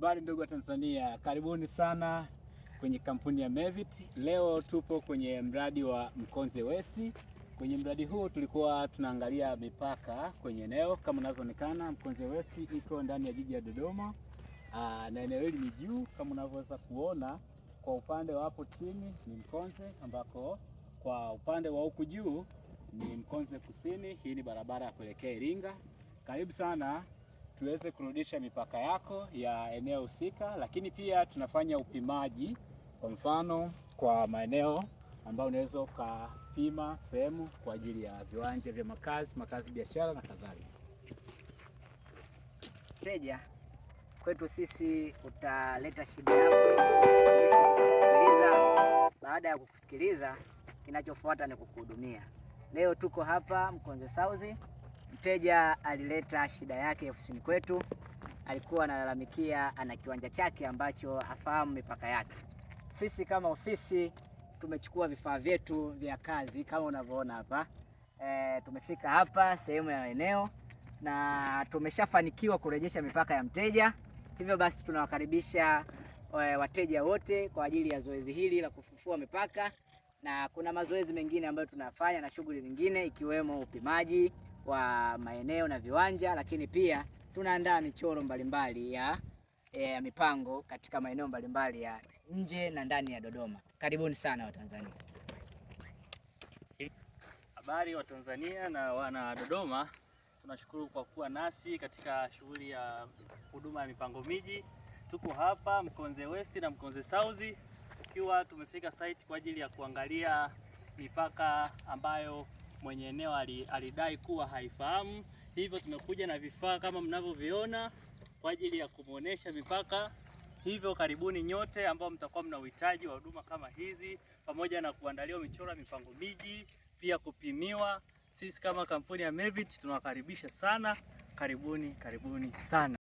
Habari ndugu wa Tanzania, karibuni sana kwenye kampuni ya Mevit. Leo tupo kwenye mradi wa Mkonze West. Kwenye mradi huu tulikuwa tunaangalia mipaka kwenye eneo kama unavyoonekana. Mkonze West iko ndani ya jiji la Dodoma. Na eneo hili ni juu kama unavyoweza kuona. Kwa upande wa hapo chini ni Mkonze, ambako kwa upande wa huku juu ni Mkonze Kusini. Hii ni barabara ya kuelekea Iringa. Karibu sana tuweze kurudisha mipaka yako ya eneo husika, lakini pia tunafanya upimaji, kwa mfano kwa maeneo ambayo unaweza ukapima sehemu kwa ajili ya viwanja vya makazi, biashara na kadhalika. Mteja kwetu sisi utaleta shida yako, sisi tutakusikiliza. Baada ya kukusikiliza, kinachofuata ni kukuhudumia. Leo tuko hapa Mkonze South. Mteja alileta shida yake ofisini kwetu. Alikuwa analalamikia ana kiwanja chake ambacho afahamu mipaka yake. Sisi kama ofisi tumechukua vifaa vyetu vya kazi kama unavyoona hapa. Tumefika hapa sehemu ya eneo na tumeshafanikiwa kurejesha mipaka ya mteja. Hivyo basi tunawakaribisha wateja wote kwa ajili ya zoezi hili la kufufua mipaka, na kuna mazoezi mengine ambayo tunafanya na shughuli zingine ikiwemo upimaji wa maeneo na viwanja, lakini pia tunaandaa michoro mbalimbali ya mipango katika maeneo mbalimbali ya nje na ndani ya Dodoma. Karibuni sana Watanzania. Habari wa Tanzania na wana Dodoma, tunashukuru kwa kuwa nasi katika shughuli ya huduma ya mipango miji. Tuko hapa Mkonze West na Mkonze South, tukiwa tumefika site kwa ajili ya kuangalia mipaka ambayo mwenye eneo alidai kuwa haifahamu. Hivyo tumekuja na vifaa kama mnavyoviona kwa ajili ya kumuonesha mipaka. Hivyo karibuni nyote ambao mtakuwa mna uhitaji wa huduma kama hizi, pamoja na kuandaliwa michoro ya mipango miji, pia kupimiwa. Sisi kama kampuni ya Mevit tunawakaribisha sana. Karibuni sana.